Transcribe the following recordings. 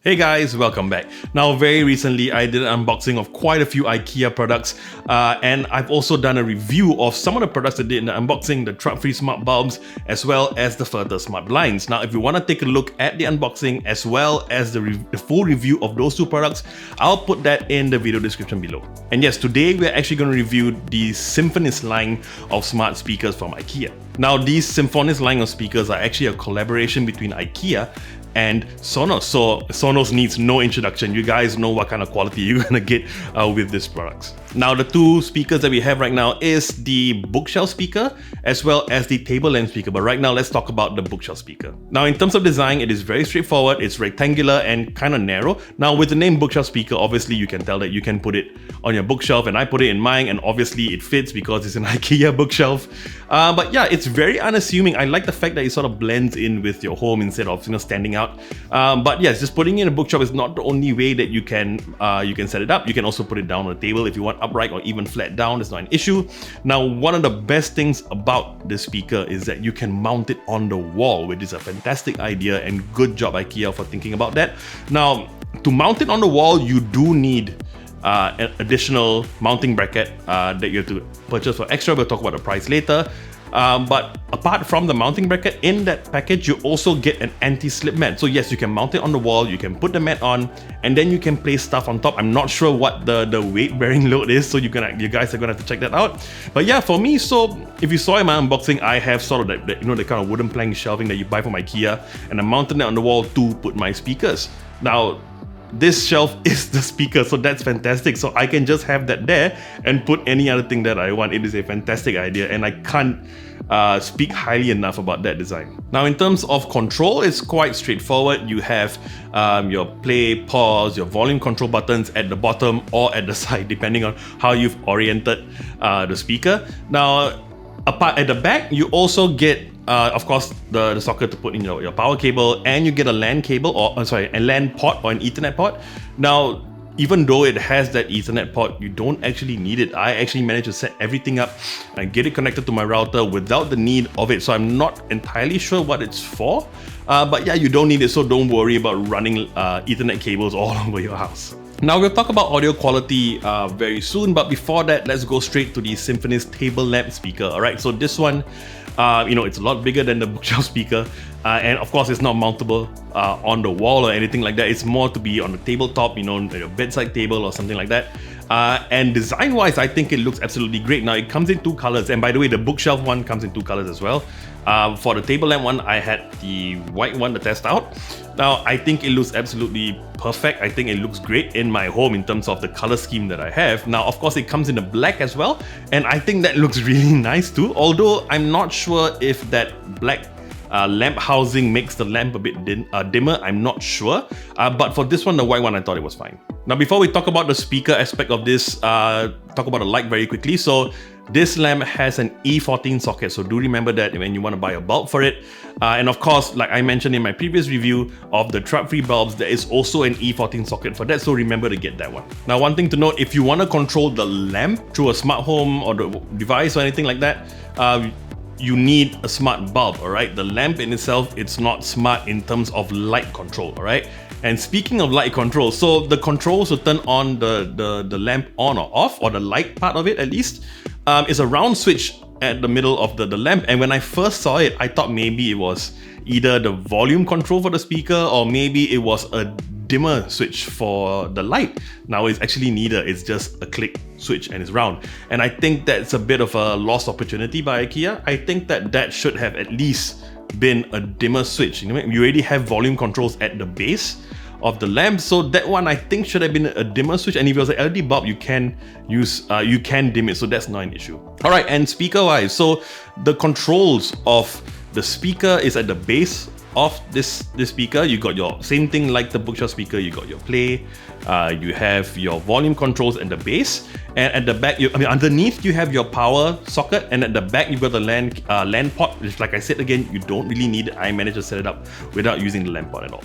Hey guys, welcome back. Now, very recently I did an unboxing of quite a few IKEA products and I've also done a review of some of the products I did in the unboxing, the TRADFRI smart bulbs as well as the FYRTUR smart blinds. Now, if you want to take a look at the unboxing as well as the full review of those two products, I'll put that in the video description below. And yes, today we're actually going to review the SYMFONISK line of smart speakers from IKEA. Now, these SYMFONISK line of speakers are actually a collaboration between IKEA and Sonos. So Sonos needs no introduction. You guys know what kind of quality you're gonna get with these products. Now, the two speakers that we have right now is the bookshelf speaker as well as the table lamp speaker. But right now, let's talk about the bookshelf speaker. Now, in terms of design, it is very straightforward. It's rectangular and kind of narrow. Now, with the name bookshelf speaker, obviously you can tell that you can put it on your bookshelf, and I put it in mine, and obviously it fits because it's an IKEA bookshelf. But yeah, it's very unassuming. I like the fact that it sort of blends in with your home instead of standing out. But yes, just putting it in a bookshelf is not the only way that you can set it up. You can also put it down on the table if you want upright or even flat down. It's not an issue. Now, one of the best things about this speaker is that you can mount it on the wall, which is a fantastic idea, and good job IKEA for thinking about that. Now, to mount it on the wall, you do need an additional mounting bracket that you have to purchase for extra. We'll talk about the price later. But apart from the mounting bracket, in that package, you also get an anti-slip mat. So yes, you can mount it on the wall, you can put the mat on, and then you can place stuff on top. I'm not sure what the weight-bearing load is, so you guys are gonna have to check that out. But yeah, for me, so if you saw in my unboxing, I have sort of the kind of wooden plank shelving that you buy from IKEA, and I mounted it on the wall to put my speakers. Now, this shelf is the speaker, so that's fantastic. So I can just have that there and put any other thing that I want. It is a fantastic idea, and I can't speak highly enough about that design. Now, in terms of control, it's quite straightforward. You have your play, pause, your volume control buttons at the bottom or at the side, depending on how you've oriented the speaker. Now, apart at the back, you also get of course, the socket to put in your power cable, and you get a LAN cable, or a LAN port or an Ethernet port. Now, even though it has that Ethernet port, you don't actually need it. I actually managed to set everything up and get it connected to my router without the need of it. So I'm not entirely sure what it's for. But yeah, you don't need it, so don't worry about running Ethernet cables all over your house. Now, we'll talk about audio quality very soon, but before that, let's go straight to the SYMFONISK table lamp speaker. Alright, so this one, it's a lot bigger than the bookshelf speaker, and of course it's not mountable on the wall or anything like that. It's more to be on the tabletop, your bedside table or something like that. And design-wise, I think it looks absolutely great. Now, it comes in two colors, and by the way, the bookshelf one comes in two colors as well. For the table lamp one, I had the white one to test out. Now, I think it looks absolutely perfect. I think it looks great in my home in terms of the color scheme that I have. Now, of course, it comes in the black as well, and I think that looks really nice too. Although I'm not sure if that black lamp housing makes the lamp a bit dimmer. I'm not sure. But for this one, the white one, I thought it was fine. Now, before we talk about the speaker aspect of this, talk about the light very quickly. So this lamp has an E14 socket, so do remember that when you want to buy a bulb for it. And of course, like I mentioned in my previous review of the TRADFRI bulbs, there is also an E14 socket for that, so remember to get that one. Now, one thing to note, if you want to control the lamp through a smart home or the device or anything like that, you need a smart bulb, alright? The lamp in itself, it's not smart in terms of light control, alright? And speaking of light control, so the controls to turn on the lamp on or off, or the light part of it at least, is a round switch at the middle of the lamp. And when I first saw it, I thought maybe it was either the volume control for the speaker, or maybe it was a dimmer switch for the light. Now, it's actually neither. It's just a click switch and it's round. And I think that's a bit of a lost opportunity by IKEA. I think that should have at least been a dimmer switch. You already have volume controls at the base of the lamp, so that one I think should have been a dimmer switch. And if it was an LED bulb, you can dim it, so that's not an issue. All right, and speaker wise, so the controls of the speaker is at the base of this speaker. You got your same thing like the bookshelf speaker. You got your play, you have your volume controls at the base, and at the back, underneath you have your power socket, and at the back you've got the LAN port, which, like I said again, you don't really need it. I managed to set it up without using the LAN port at all.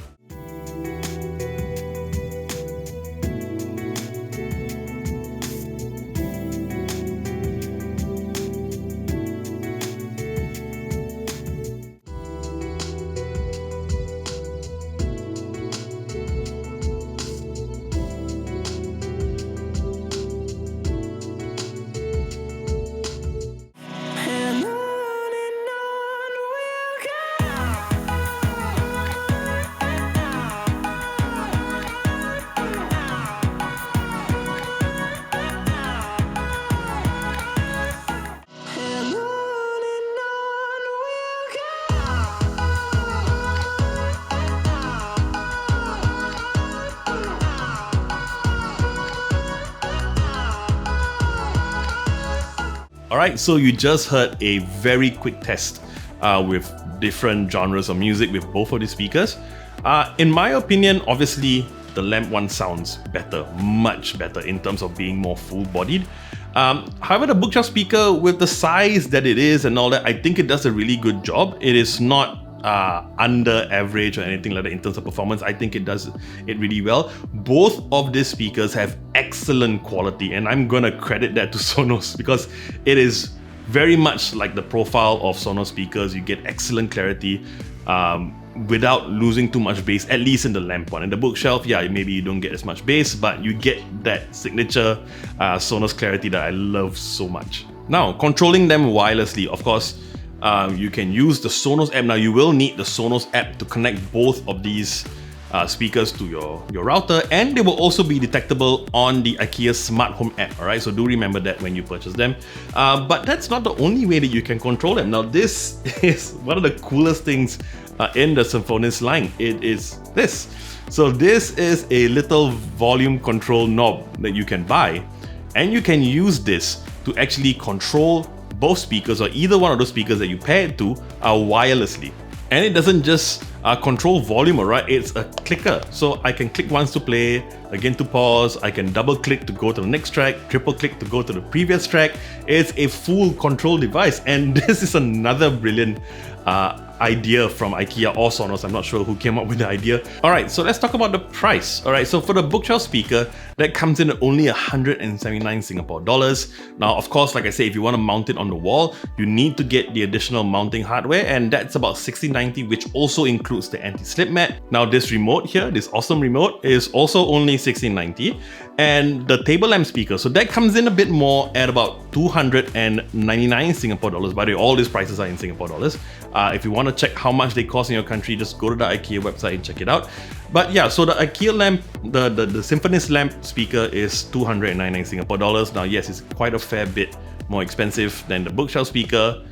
Alright, so you just heard a very quick test with different genres of music with both of these speakers. In my opinion, obviously, the lamp one sounds better, much better in terms of being more full-bodied. However, the bookshelf speaker, with the size that it is and all that, I think it does a really good job. It is not under average or anything like that in terms of performance. I think it does it really well. Both of these speakers have excellent quality, and I'm gonna credit that to Sonos because it is very much like the profile of Sonos speakers. You get excellent clarity without losing too much bass, at least in the lamp one. In the bookshelf, yeah, maybe you don't get as much bass, but you get that signature Sonos clarity that I love so much. Now, controlling them wirelessly, of course, you can use the Sonos app. Now, you will need the Sonos app to connect both of these speakers to your router, and they will also be detectable on the IKEA Smart Home app, alright? So do remember that when you purchase them. But that's not the only way that you can control them. Now, this is one of the coolest things in the Symfonisk line. It is this. So this is a little volume control knob that you can buy, and you can use this to actually control both speakers or either one of those speakers that you pair it to wirelessly. And it doesn't just control volume, alright? It's a clicker. So I can click once to play, again to pause, I can double click to go to the next track, triple click to go to the previous track. It's a full control device, and this is another brilliant idea from IKEA or Sonos. I'm not sure who came up with the idea. Alright, so let's talk about the price. Alright, so for the bookshelf speaker, that comes in at only 179 Singapore dollars. Now, of course, like I say, if you want to mount it on the wall, you need to get the additional mounting hardware, and that's about 1690, which also includes the anti-slip mat. Now, this remote here, this awesome remote, is also only 1690, and the table lamp speaker, so that comes in a bit more at about 299 Singapore dollars. By the way, all these prices are in Singapore dollars. If you want to check how much they cost in your country, just go to the IKEA website and check it out. But yeah, so the IKEA lamp, the Symfonisk lamp speaker is 299 Singapore dollars. Now, yes, it's quite a fair bit more expensive than the bookshelf speaker.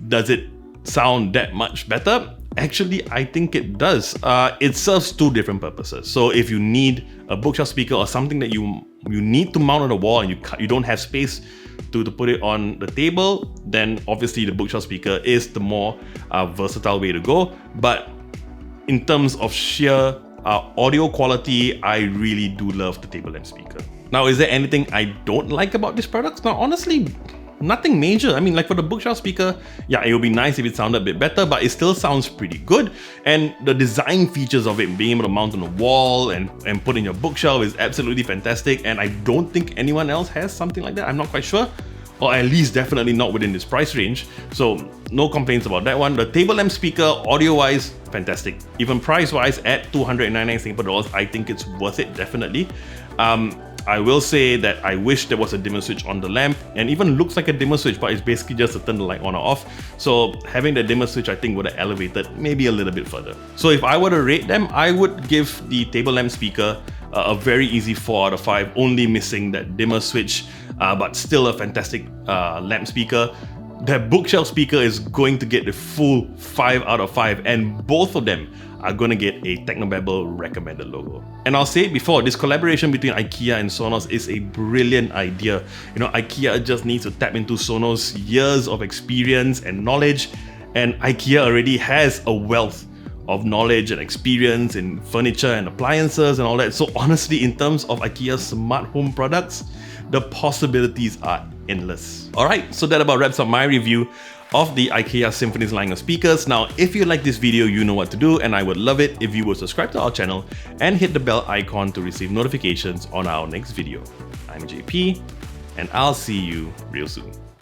Does it sound that much better? Actually, I think it does. It serves two different purposes. So if you need a bookshelf speaker or something that you need to mount on the wall and you don't have space to put it on the table, then obviously the bookshelf speaker is the more versatile way to go. But in terms of sheer audio quality, I really do love the table lamp speaker. Now, is there anything I don't like about these products? Now, honestly, nothing major. I mean, like for the bookshelf speaker, yeah, it would be nice if it sounded a bit better, but it still sounds pretty good. And the design features of it, being able to mount on the wall and put in your bookshelf, is absolutely fantastic. And I don't think anyone else has something like that. I'm not quite sure. Or at least definitely not within this price range. So no complaints about that one. The table lamp speaker, audio-wise, fantastic. Even price-wise, at 299 Singapore dollars, I think it's worth it, definitely. I will say that I wish there was a dimmer switch on the lamp, and even looks like a dimmer switch, but it's basically just to turn the light on or off. So having the dimmer switch, I think, would have elevated maybe a little bit further. So if I were to rate them, I would give the table lamp speaker a very easy 4 out of 5, only missing that dimmer switch, but still a fantastic lamp speaker. That bookshelf speaker is going to get the full 5 out of 5, and both of them are going to get a Technobabble recommended logo. And I'll say it before, this collaboration between IKEA and Sonos is a brilliant idea. You know, IKEA just needs to tap into Sonos' years of experience and knowledge, and IKEA already has a wealth of knowledge and experience in furniture and appliances and all that. So honestly, in terms of IKEA's smart home products, the possibilities are endless. Alright, so that about wraps up my review of the IKEA Symfonisk line of speakers. Now, if you like this video, you know what to do, and I would love it if you would subscribe to our channel and hit the bell icon to receive notifications on our next video. I'm JP, and I'll see you real soon.